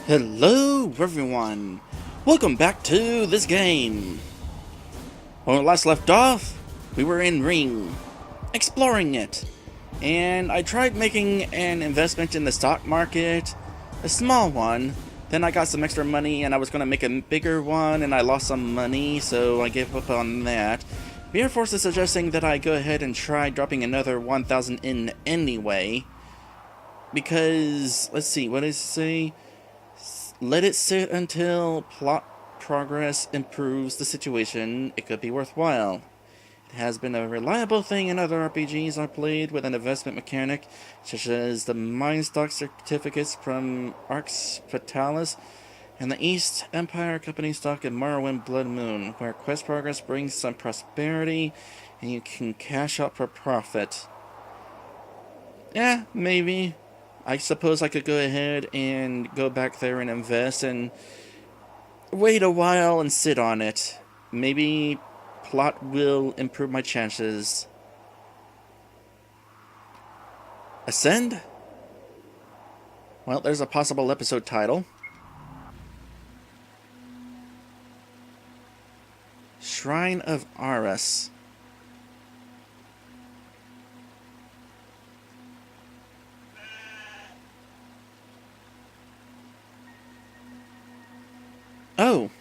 Hello everyone! Welcome back to this game! When we last left off, we were in Ring, exploring it. And I tried making an investment in the stock market, a small one. Then I got some extra money and I was going to make a bigger one and I lost some money, so I gave up on that. The Air Force is suggesting that I go ahead and try dropping another 1,000 in anyway. Because, let's see, what does it say? Let it sit until plot progress improves the situation. It could be worthwhile. It has been a reliable thing in other RPGs I've played with an investment mechanic, such as the mine stock certificates from Arx Fatalis and the East Empire Company stock in Morrowind Blood Moon, where quest progress brings some prosperity and you can cash out for profit. Yeah, maybe. I suppose I could go ahead and go back there and invest and wait a while and sit on it. Maybe plot will improve my chances. Ascend? Well, there's a possible episode title. Shrine of Aras. Oh.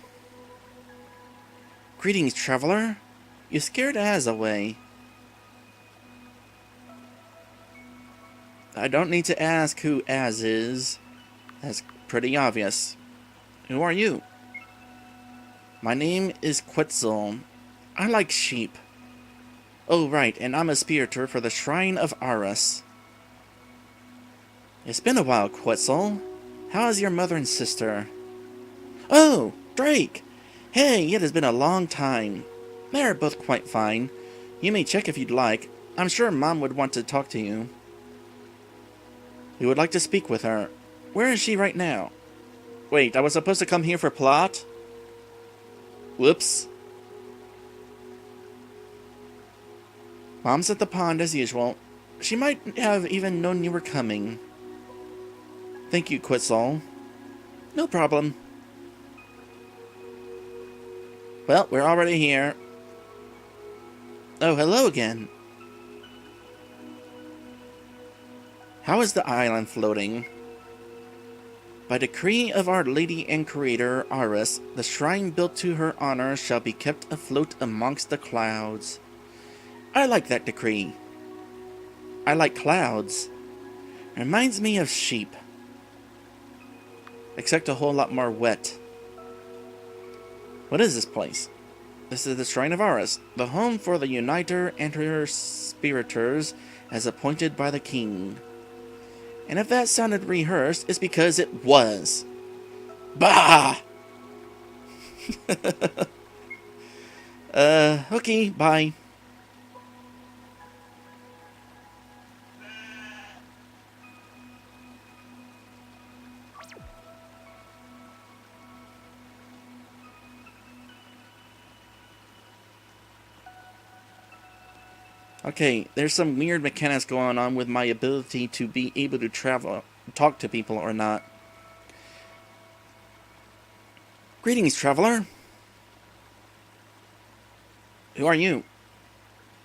Greetings, traveler. You scared Az away. I don't need to ask who Az is. That's pretty obvious. Who are you? My name is Quetzal. I like sheep. Oh, right, and I'm a spiritor for the Shrine of Aras. It's been a while, Quetzal. How is your mother and sister? Oh, Drake! Hey, it has been a long time. They're both quite fine. You may check if you'd like. I'm sure Mom would want to talk to you. You would like to speak with her. Where is she right now? Wait, I was supposed to come here for plot? Whoops. Mom's at the pond as usual. She might have even known you were coming. Thank you, Quetzal. No problem. Well, we're already here. Oh, hello again. How is the island floating? By decree of Our Lady and Creator, Aras, the shrine built to her honor shall be kept afloat amongst the clouds. I like that decree. I like clouds. Reminds me of sheep. Except a whole lot more wet. What is this place? This is the Shrine of Aras, the home for the Uniter and her spiritors as appointed by the king. And if that sounded rehearsed, it's because it was. Bah! Okay, bye. Okay, there's some weird mechanics going on with my ability to be able to talk to people or not. Greetings, traveler. Who are you?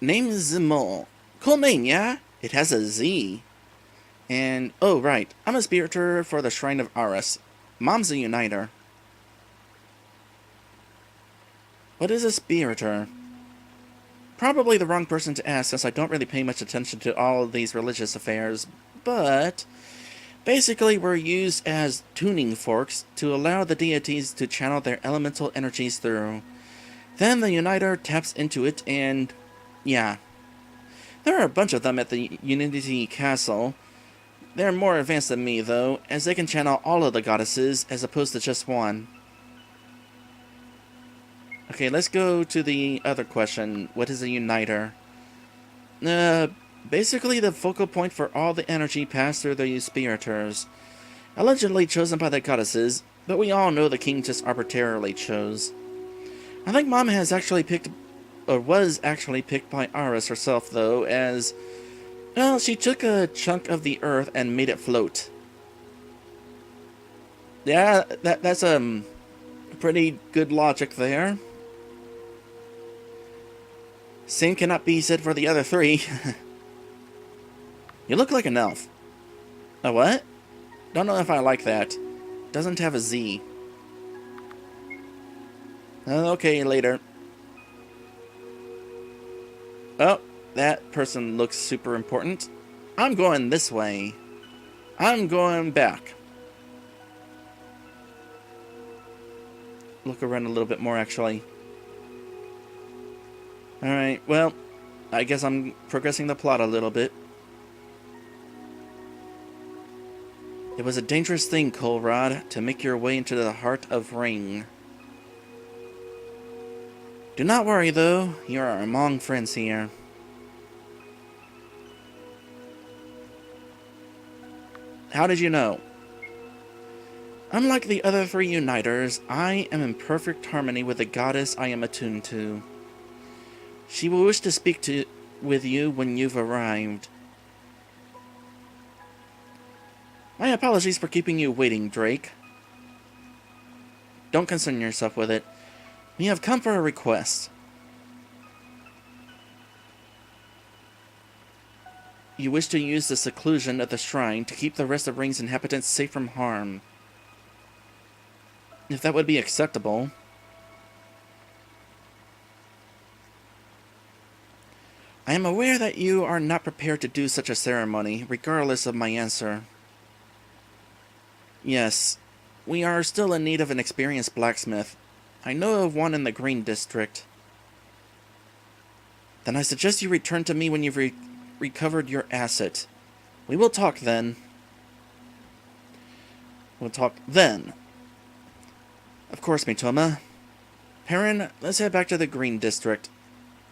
Name is Zimol. Cool name, yeah? It has a Z. And, oh right, I'm a spiritor for the Shrine of Aras. Mom's a uniter. What is a spiritor? Probably the wrong person to ask, since I don't really pay much attention to all of these religious affairs, but basically we're used as tuning forks to allow the deities to channel their elemental energies through. Then the Uniter taps into it and, yeah. There are a bunch of them at the Unity Castle. They're more advanced than me, though, as they can channel all of the goddesses as opposed to just one. Okay, let's go to the other question. What is a uniter? Basically the focal point for all the energy passed through the spiritors. Allegedly chosen by the goddesses, but we all know the king just arbitrarily chose. I think Mom has actually picked, or was actually picked by Aras herself, though, as, well, she took a chunk of the earth and made it float. Yeah, that's pretty good logic there. Same cannot be said for the other three. You look like an elf. A what? Don't know if I like that. Doesn't have a Z. Okay, later. Oh, that person looks super important. I'm going this way. I'm going back. Look around a little bit more, actually. Alright, well, I guess I'm progressing the plot a little bit. It was a dangerous thing, Colrad, to make your way into the heart of Ring. Do not worry, though. You are among friends here. How did you know? Unlike the other three uniters, I am in perfect harmony with the goddess I am attuned to. She will wish to speak with you when you've arrived. My apologies for keeping you waiting, Drake. Don't concern yourself with it. We have come for a request. You wish to use the seclusion of the shrine to keep the rest of Ring's inhabitants safe from harm. If that would be acceptable. I am aware that you are not prepared to do such a ceremony, regardless of my answer. Yes, we are still in need of an experienced blacksmith. I know of one in the Green District. Then I suggest you return to me when you've recovered your asset. We will talk then. We'll talk then. Of course, Mitoma. Perrin, let's head back to the Green District.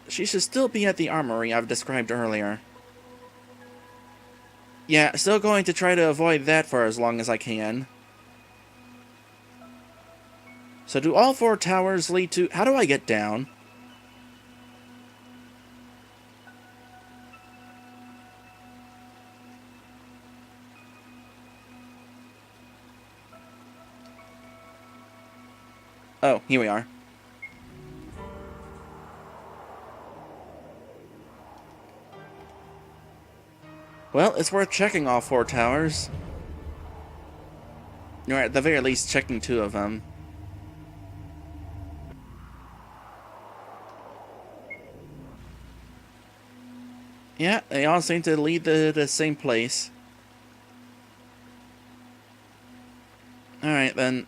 She should still be at the armory I've described earlier. Yeah, still going to try to avoid that for as long as I can. So do all 4 towers lead to... How do I get down? Oh, here we are. Well, it's worth checking all 4 towers. Or at the very least, checking 2 of them. Yeah, they all seem to lead to the same place. Alright, then.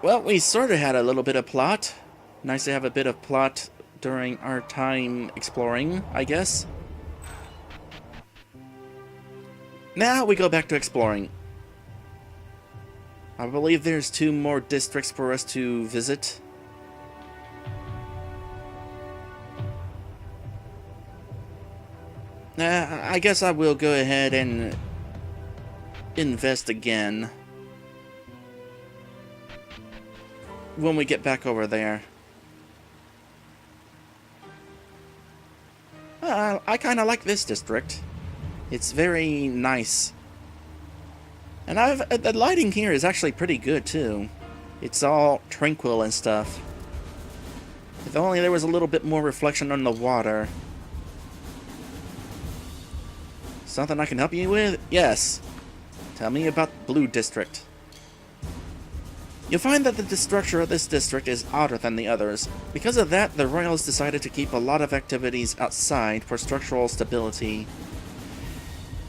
Well, we sort of had a little bit of plot. Nice to have a bit of plot during our time exploring, I guess. Now we go back to exploring. I believe there's 2 more districts for us to visit. I guess I will go ahead and invest again when we get back over there. I kind of like this district. It's very nice. And the lighting here is actually pretty good too. It's all tranquil and stuff. If only there was a little bit more reflection on the water. Something I can help you with? Yes. Tell me about Blue District. You'll find that the structure of this district is odder than the others. Because of that, the Royals decided to keep a lot of activities outside for structural stability.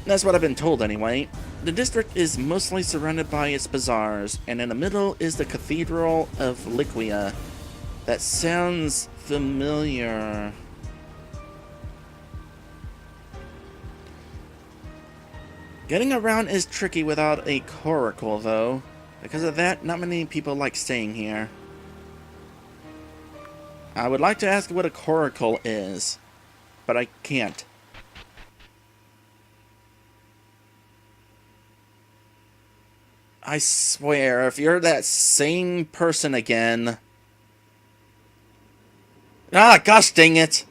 That's what I've been told anyway. The district is mostly surrounded by its bazaars, and in the middle is the Cathedral of Liquia. That sounds familiar. Getting around is tricky without a coracle, though. Because of that, not many people like staying here. I would like to ask what a coracle is, but I can't. I swear, if you're that same person again... Ah, gosh dang it!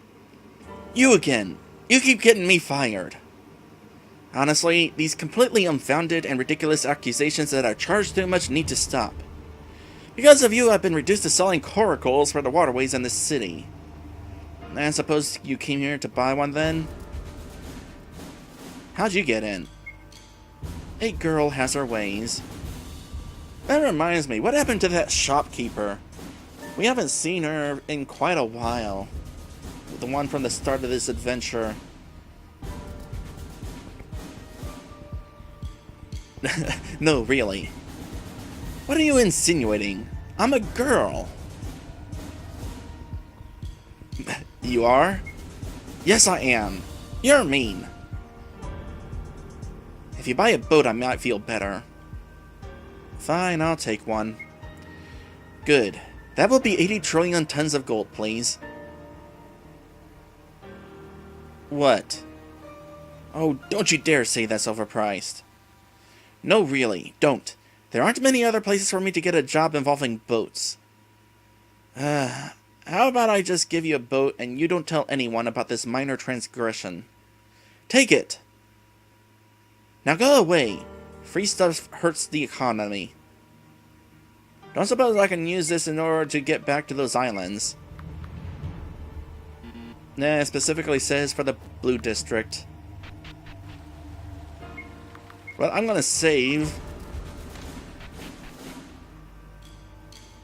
You again! You keep getting me fired. Honestly, these completely unfounded and ridiculous accusations that I charge too much need to stop. Because of you, I've been reduced to selling coracles for the waterways in the city. I suppose you came here to buy one then? How'd you get in? A girl has her ways. That reminds me, what happened to that shopkeeper? We haven't seen her in quite a while. The one from the start of this adventure. No, really. What are you insinuating? I'm a girl. You are? Yes, I am. You're mean. If you buy a boat, I might feel better. Fine, I'll take one. Good. That will be 80 trillion tons of gold, please. What? Oh, don't you dare say that's overpriced. No, really, don't. There aren't many other places for me to get a job involving boats. How about I just give you a boat and you don't tell anyone about this minor transgression? Take it! Now go away. Free stuff hurts the economy. Don't suppose I can use this in order to get back to those islands. Nah, it specifically says for the Blue District. Well, I'm gonna save.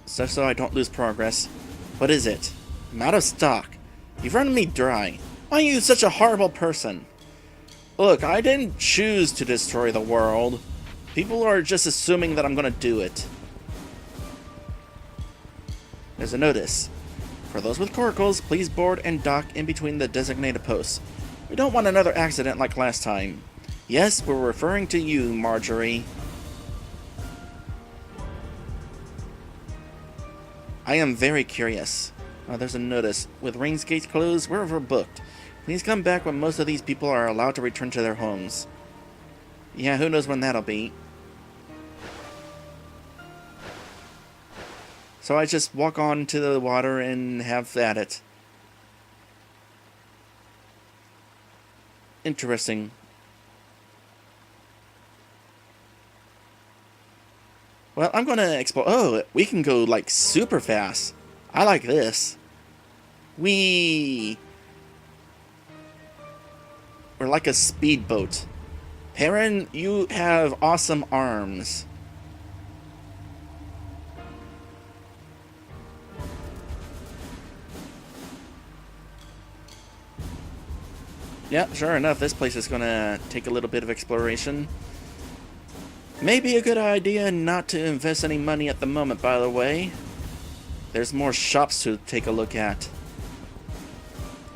Just so I don't lose progress. What is it? I'm out of stock. You've run me dry. Why are you such a horrible person? Look, I didn't choose to destroy the world. People are just assuming that I'm gonna do it. There's a notice. For those with coracles, please board and dock in between the designated posts. We don't want another accident like last time. Yes, we're referring to you, Marjorie. I am very curious. Oh, there's a notice. With Rings gates closed, we're overbooked. Please come back when most of these people are allowed to return to their homes. Yeah, who knows when that'll be. So I just walk on to the water and have at it. Interesting. Well, I'm gonna explore. Oh, we can go like super fast. I like this. We're like a speedboat. Heron, you have awesome arms. Yeah, sure enough, this place is gonna take a little bit of exploration. Maybe a good idea not to invest any money at the moment, by the way. There's more shops to take a look at.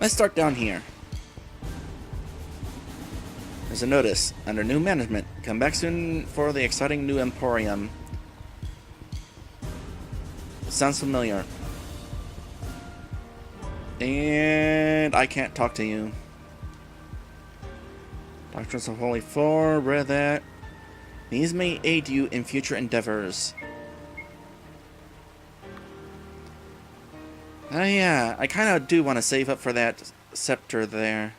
Let's start down here. There's a notice. Under new management. Come back soon for the exciting new emporium. Sounds familiar. And I can't talk to you. Doctrines of Holy 4, read that. These may aid you in future endeavors. Oh yeah, I kind of do want to save up for that scepter there.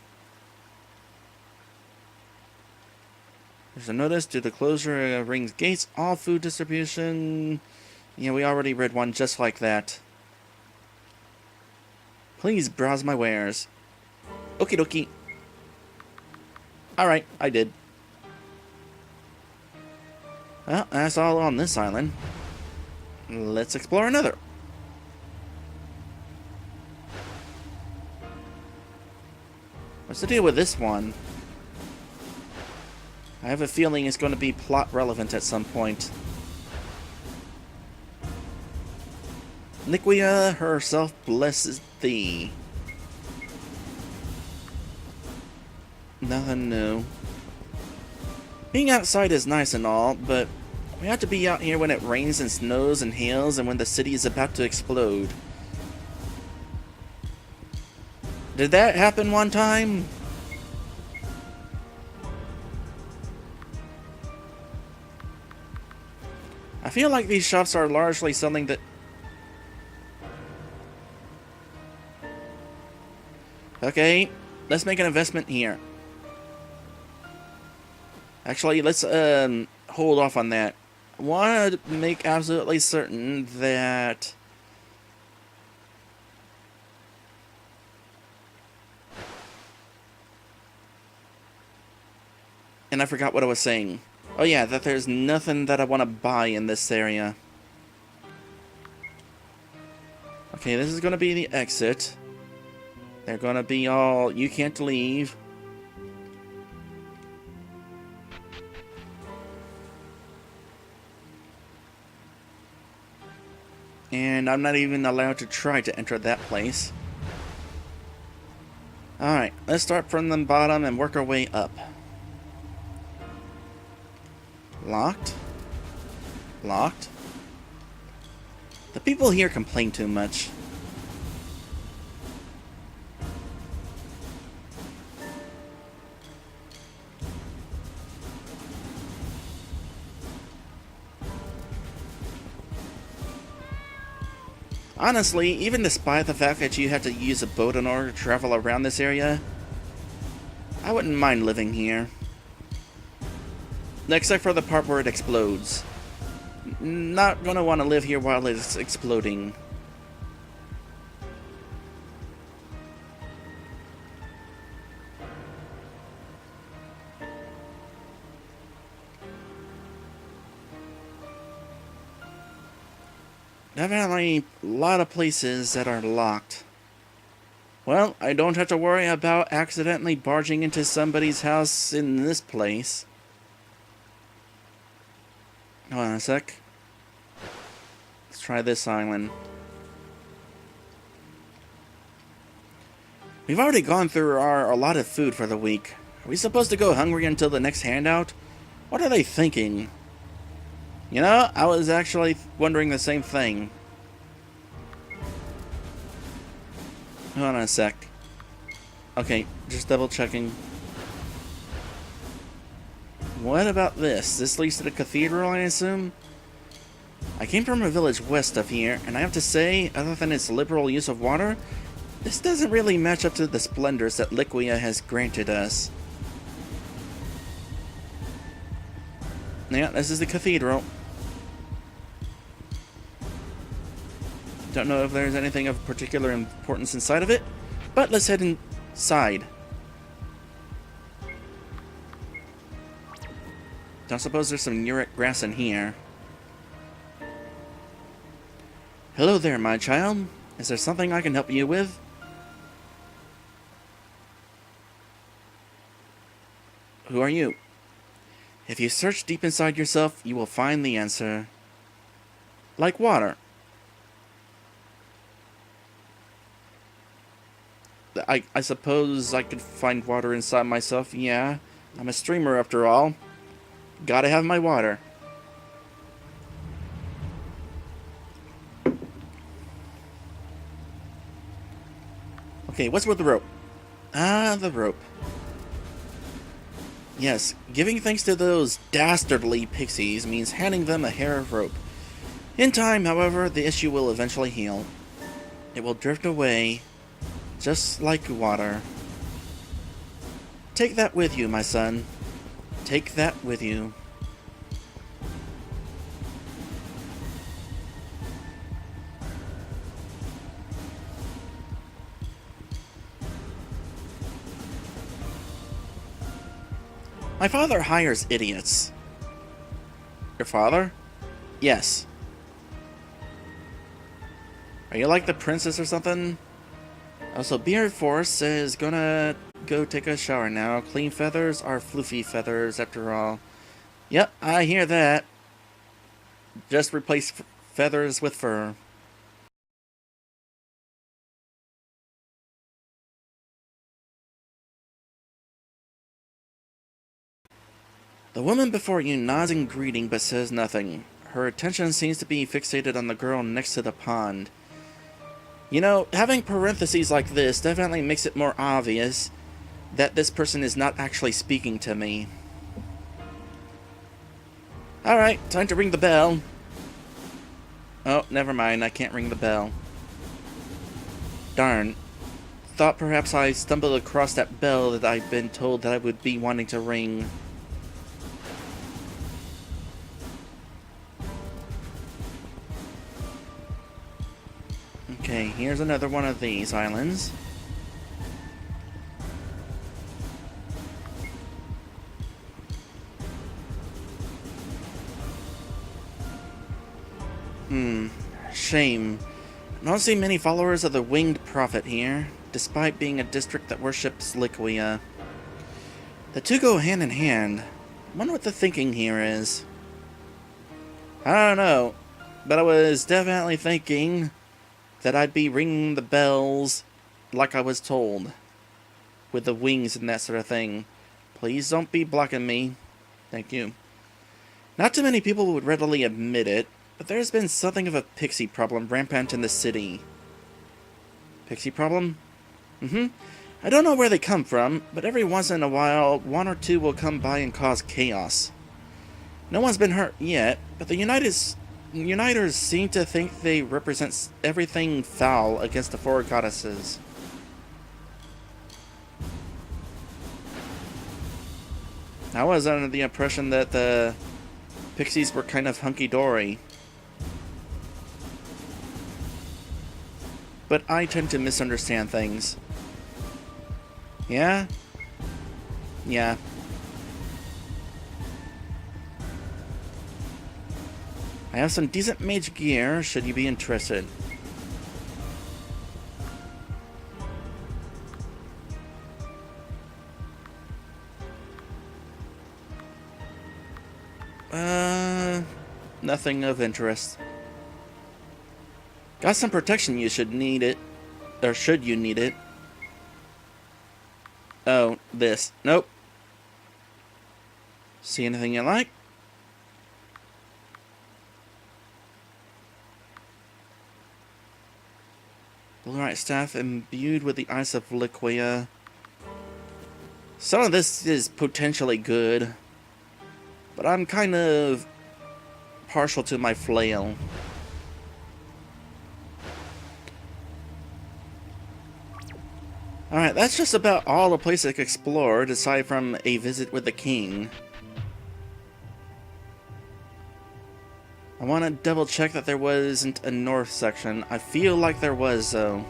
There's a notice due to the closure of Rings gates, all food distribution. Yeah, we already read one just like that. Please browse my wares. Okie dokie. Alright, I did. Well, that's all on this island. Let's explore another. What's the deal with this one? I have a feeling it's going to be plot relevant at some point. Niquia herself blesses thee. Nothing new. Being outside is nice and all, but we have to be out here when it rains and snows and hails and when the city is about to explode. Did that happen one time? I feel like these shops are largely selling that. Okay, let's make an investment here. Actually, let's hold off on that. I want to make absolutely certain that... And I forgot what I was saying. Oh yeah, that there's nothing that I want to buy in this area. Okay, this is going to be the exit. They're going to be all, you can't leave. And I'm not even allowed to try to enter that place. Alright, let's start from the bottom and work our way up. Locked. Locked. The people here complain too much. Honestly, even despite the fact that you have to use a boat in order to travel around this area, I wouldn't mind living here. Except for the part where it explodes. Not gonna want to live here while it's exploding. Definitely a lot of places that are locked. Well, I don't have to worry about accidentally barging into somebody's house in this place. Hold on a sec. Let's try this island. We've already gone through our allotted food for the week. Are we supposed to go hungry until the next handout? What are they thinking? You know, I was actually wondering the same thing. Hold on a sec. Okay, just double checking. What about this? This leads to the cathedral, I assume? I came from a village west of here, and I have to say, other than its liberal use of water, this doesn't really match up to the splendors that Liquia has granted us. Yeah, this is the cathedral. Don't know if there's anything of particular importance inside of it, but let's head inside. Don't suppose there's some Uric grass in here. Hello there, my child. Is there something I can help you with? Who are you? If you search deep inside yourself, you will find the answer. Like water. I suppose I could find water inside myself, yeah. I'm a streamer after all. Gotta have my water. Okay, what's with the rope? Ah, the rope. Yes, giving thanks to those dastardly pixies means handing them a hair of rope. In time, however, the issue will eventually heal. It will drift away, just like water. Take that with you, my son. Take that with you. My father hires idiots. Your father? Yes. Are you like the princess or something? Also, Beard Force is gonna go take a shower now. Clean feathers are floofy feathers, after all. Yep, I hear that. Just replace feathers with fur. The woman before you nods in greeting but says nothing. Her attention seems to be fixated on the girl next to the pond. You know, having parentheses like this definitely makes it more obvious that this person is not actually speaking to me. Alright, time to ring the bell. Oh, never mind, I can't ring the bell. Darn. Thought perhaps I stumbled across that bell that I've been told that I would be wanting to ring. Okay, here's another one of these islands. Shame. I don't see many followers of the Winged Prophet here, despite being a district that worships Liquia. The two go hand in hand. I wonder what the thinking here is. I don't know, but I was definitely thinking that I'd be ringing the bells like I was told, with the wings and that sort of thing. Please don't be blocking me. Thank you. Not too many people would readily admit it, but there's been something of a pixie problem rampant in the city. Pixie problem? I don't know where they come from, but every once in a while, one or two will come by and cause chaos. No one's been hurt yet, but the Uniters seem to think they represent everything foul against the four goddesses. I was under the impression that the Pixies were kind of hunky-dory. But I tend to misunderstand things. Yeah? Yeah. I have some decent mage gear, should you be interested. Nothing of interest. Got some protection, you should need it. Or should you need it. Oh, this. Nope. See anything you like? Blue-right staff imbued with the ice of Liquia. Some of this is potentially good, but I'm kind of partial to my flail. Alright, that's just about all the place I could explore, aside from a visit with the king. I want to double check that there wasn't a north section. I feel like there was, though.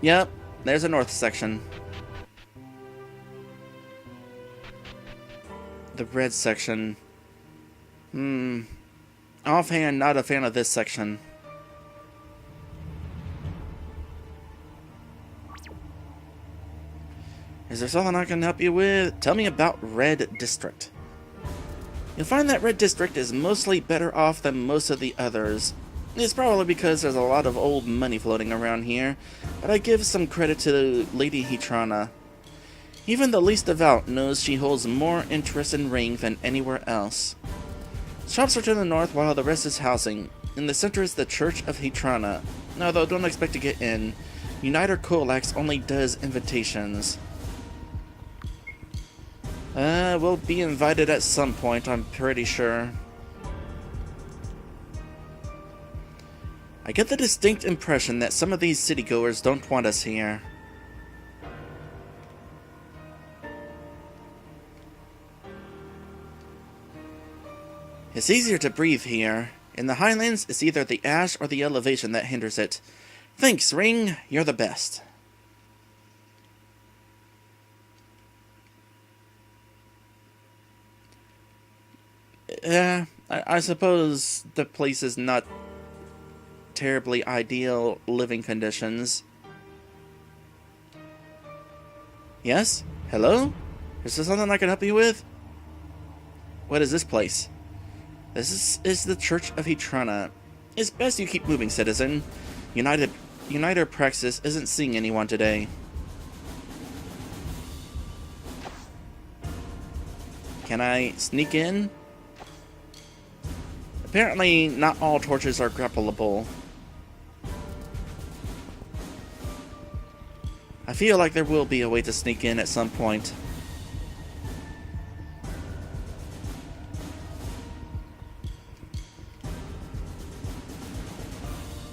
Yep, there's a north section. The red section. Offhand, not a fan of this section. Is there something I can help you with? Tell me about Red District. You'll find that Red District is mostly better off than most of the others. It's probably because there's a lot of old money floating around here, but I give some credit to Lady Hitrana. Even the least devout knows she holds more interest in Ring than anywhere else. Shops are to the north while the rest is housing. In the center is the Church of Hitrana. Although don't expect to get in. Uniter Coalax only does invitations. We'll be invited at some point, I'm pretty sure. I get the distinct impression that some of these citygoers don't want us here. It's easier to breathe here. In the Highlands, it's either the ash or the elevation that hinders it. Thanks, Ring. You're the best. I suppose the place is not terribly ideal living conditions. Yes? Hello? Is there something I can help you with? What is this place? This is the Church of Hitrana. It's best you keep moving, citizen. Uniter Praxis isn't seeing anyone today. Can I sneak in? Apparently, not all torches are grappleable. I feel like there will be a way to sneak in at some point.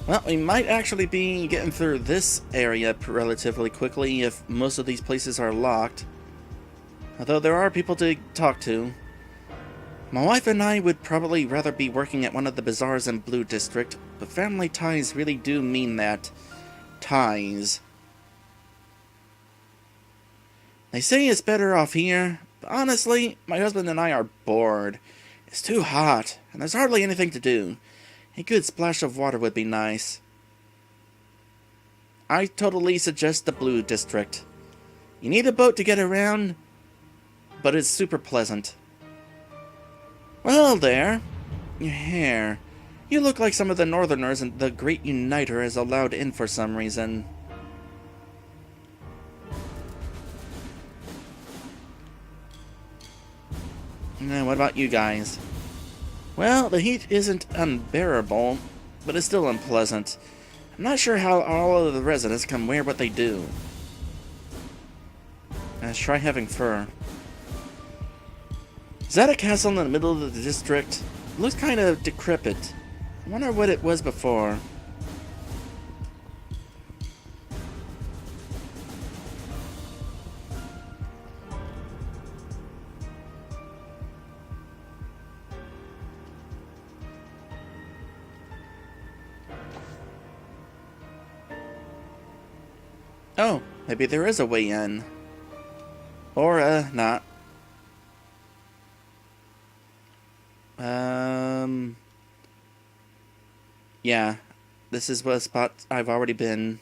Well, we might actually be getting through this area relatively quickly if most of these places are locked. Although there are people to talk to. My wife and I would probably rather be working at one of the bazaars in Blue District, but family ties really do mean that. Ties. They say it's better off here, but honestly, my husband and I are bored. It's too hot, and there's hardly anything to do. A good splash of water would be nice. I totally suggest the Blue District. You need a boat to get around, but it's super pleasant. Well there, your hair. You look like some of the Northerners and the Great Uniter is allowed in for some reason. What about you guys? Well, the heat isn't unbearable, but it's still unpleasant. I'm not sure how all of the residents can wear what they do. Let's try having fur. Is that a castle in the middle of the district? It looks kind of decrepit. I wonder what it was before. Oh, maybe there is a way in. Or, not. Yeah. This is a spot I've already been.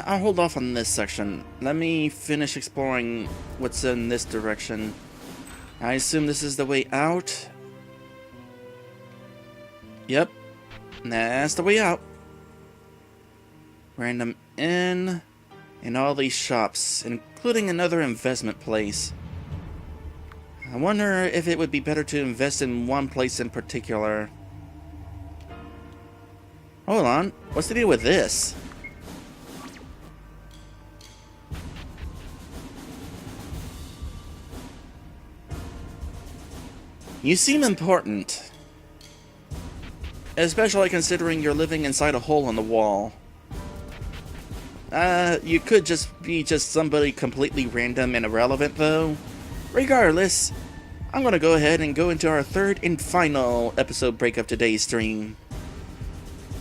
I'll hold off on this section. Let me finish exploring what's in this direction. I assume this is the way out. Yep. That's the way out. Random inn. And all these shops, including another investment place. I wonder if it would be better to invest in one place in particular. Hold on. What's the deal with this? You seem important. Especially considering you're living inside a hole in the wall. You could just be somebody completely random and irrelevant, though. Regardless, I'm gonna go ahead and go into our third and final episode break of today's stream.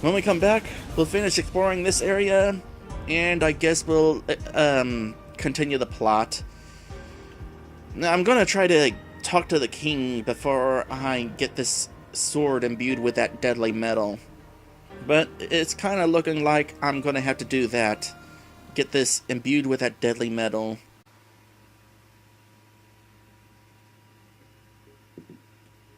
When we come back, we'll finish exploring this area, and I guess we'll, continue the plot. Now, I'm gonna try to talk to the king before I get this sword imbued with that deadly metal. But it's kind of looking like I'm gonna have to do that. Get this imbued with that deadly metal.